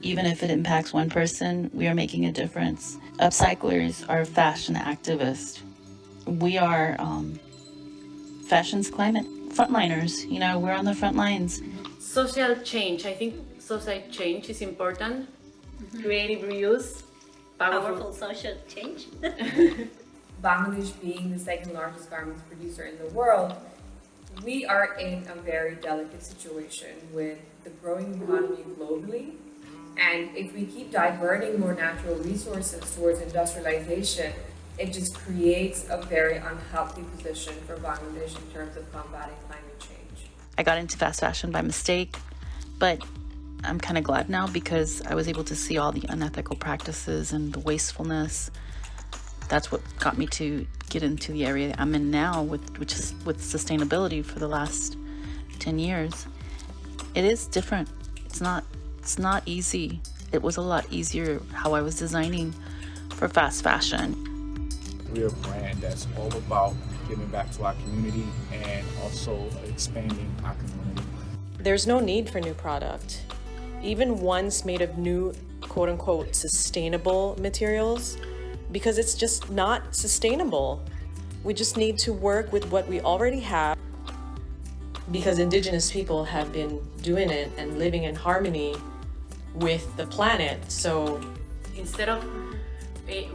Even if it impacts one person, we are making a difference. Upcyclers are fashion activists. We are fashion's climate frontliners. You know, we're on the front lines. Social change. I think social change is important. Creative reuse. Powerful social change. Bangladesh being the second largest garments producer in the world, we are in a very delicate situation with the growing economy globally. And if we keep diverting more natural resources towards industrialization, it just creates a very unhealthy position for Bangladesh in terms of combating climate change. I got into fast fashion by mistake, but I'm kind of glad now because I was able to see all the unethical practices and the wastefulness. That's what got me to get into the area I'm in now, which is with sustainability for the last 10 years. It is different. It's not easy. It was a lot easier how I was designing for fast fashion. We're a brand that's all about giving back to our community and also expanding our community. There's no need for new product. Even ones made of new, quote-unquote, sustainable materials, because it's just not sustainable. We just need to work with what we already have, because indigenous people have been doing it and living in harmony with the planet. So Instead of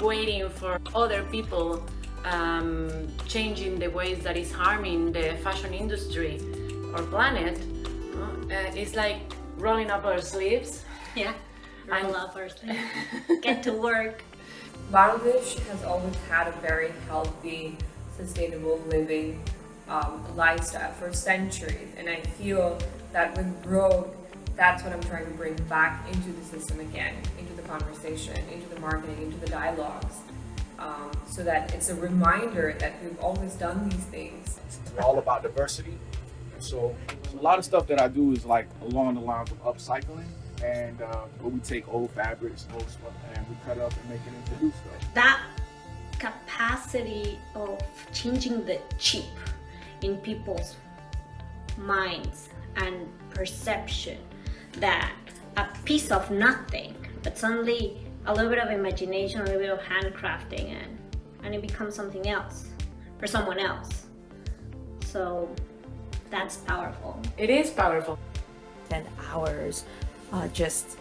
waiting for other people changing the ways that is harming the fashion industry or planet, it's like rolling up our sleeves. Yeah, roll up our sleeves. Get to work. Bangladesh has always had a very healthy, sustainable living lifestyle for centuries, and I feel that with growth, that's what I'm trying to bring back into the system again, into the conversation, into the marketing, into the dialogues, so that it's a reminder that we've always done these things. We're all about diversity. So a lot of stuff that I do is like along the lines of upcycling, and where we take old fabrics, old stuff, and we cut it up and make it into new stuff. That capacity of changing the chip in people's minds and perception, that a piece of nothing, but suddenly a little bit of imagination, a little bit of handcrafting, and it becomes something else for someone else. So that's powerful. It is powerful. 10 hours just,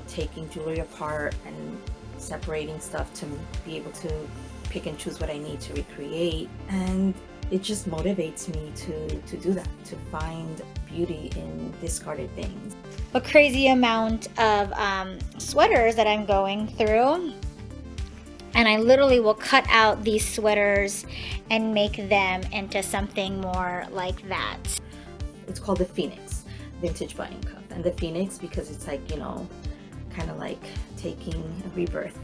taking jewelry apart and separating stuff to be able to pick and choose what I need to recreate. And it just motivates me to do that, to find beauty in discarded things. A crazy amount of sweaters that I'm going through, and I literally will cut out these sweaters and make them into something more like that. It's called the Phoenix Vintage Button Cup, and the Phoenix because it's like, kind of like taking a rebirth.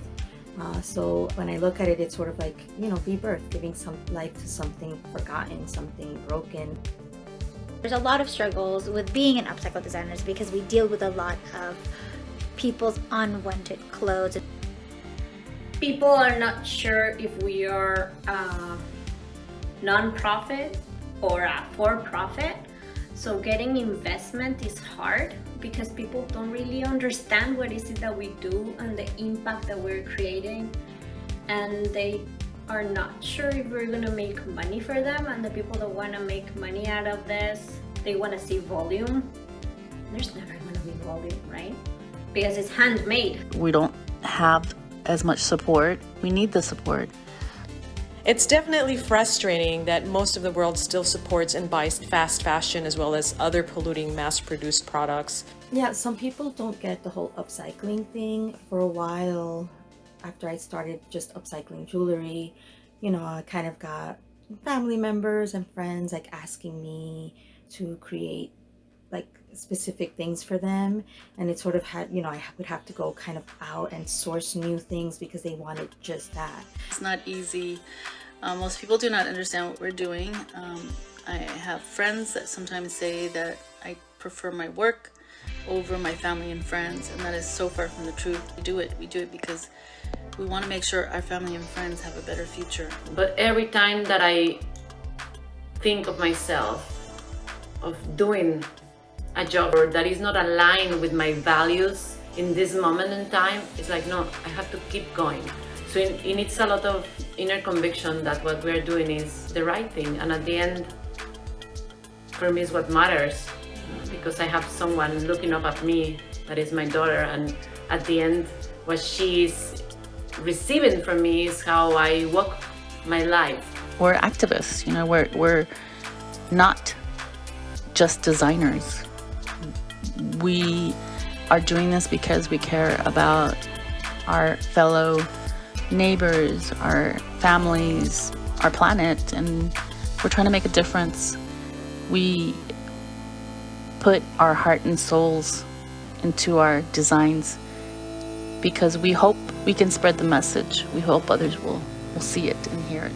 So when I look at it, it's sort of like, rebirth, giving some life to something forgotten, something broken. There's a lot of struggles with being an upcycle designer because we deal with a lot of people's unwanted clothes. People are not sure if we are a non-profit or a for-profit. So getting investment is hard because people don't really understand what is it that we do and the impact that we're creating. And they are not sure if we're gonna make money for them, and the people that wanna make money out of this, they wanna see volume. There's never gonna be volume, right? Because it's handmade. We don't have as much support. We need the support. it's definitely frustrating that most of the world still supports and buys fast fashion as well as other polluting mass-produced products. Yeah, some people don't get the whole upcycling thing. For a while, after I started just upcycling jewelry, you know, I kind of got family members and friends like asking me to create like specific things for them, and it sort of had, you know, I would have to go kind of out and source new things because they wanted just that. It's not easy. Most people do not understand what we're doing. I have friends that sometimes say that I prefer my work over my family and friends, and that is so far from the truth. We do it because We want to make sure our family and friends have a better future. But every time that I think of myself, of doing a job that is not aligned with my values in this moment in time, it's like, no, I have to keep going. So it needs a lot of inner conviction that what we're doing is the right thing. And at the end, for me, is what matters, because I have someone looking up at me, that is my daughter, and at the end, what she's receiving from me is how I walk my life. We're activists, you know, we're not just designers. We are doing this because we care about our fellow neighbors, our families, our planet, and we're trying to make a difference. We put our heart and souls into our designs because we hope we can spread the message. We hope others will see it and hear it.